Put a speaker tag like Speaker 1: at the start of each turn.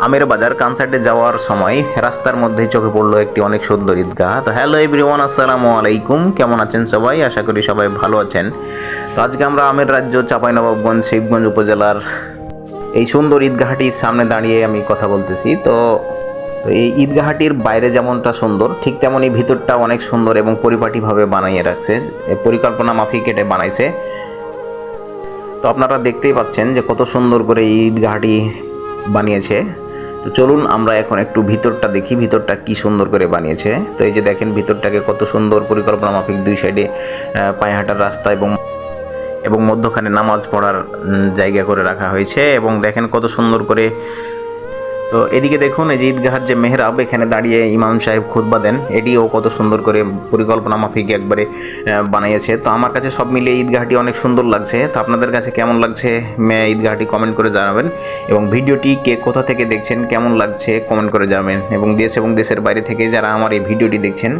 Speaker 1: আমের বাজার কনসার্টে যাওয়ার সময় রাস্তার মধ্যে চোখে পড়লো একটি অনেক সুন্দর ঈদগাহ। তো হ্যালো এভরিওয়ান, আসসালামু আলাইকুম। কেমন আছেন সবাই? আশা করি সবাই ভালো আছেন। তো আজকে আমরা আমের রাজ্য চাঁপাইনবাবগঞ্জ শিবগঞ্জ উপজেলার এই সুন্দর ঈদগাহটির সামনে দাঁড়িয়ে আমি কথা বলতেছি। তো এই ঈদগাহটির বাইরে যেমনটা সুন্দর, ঠিক তেমনই ভিতরটা অনেক সুন্দর এবং পরিপাটিভাবে বানিয়ে রাখছে, পরিকল্পনা মাফিক এটা বানাইছে। তো আপনারা দেখতেই পাচ্ছেন যে কত সুন্দর করে এই ঈদগাহটি বানিয়েছে। তো চলুন আমরা এখন একটু ভিতরটা দেখি, ভিতরটা কি সুন্দর করে বানিয়েছে। তো এই যে দেখেন ভিতরটাকে কত সুন্দর পরিকল্পনা মাফিক, দুই সাইডে পায়ে হাঁটার রাস্তা এবং মধ্যখানে নামাজ পড়ার জায়গা করে রাখা হয়েছে। এবং দেখেন কত সুন্দর করে, তো এদিকে দেখুন এই যে ঈদগাহার যে মেহরাব, এখানে দাঁড়িয়ে ইমাম সাহেব খুতবা দেন, এটিও কত সুন্দর করে পরিকল্পনা মাফিক একবারে বানিয়েছে। তো আমার কাছে সব মিলিয়ে ঈদগাহটি অনেক সুন্দর লাগছে। তো আপনাদের কাছে কেমন লাগছে ঈদগাহটি কমেন্ট করে জানাবেন, এবং ভিডিওটি কে কোথা থেকে দেখছেন, কেমন লাগছে কমেন্ট করে জানাবেন, এবং দেশ এবং দেশের বাইরে থেকে যারা আমার এই ভিডিওটি দেখছেন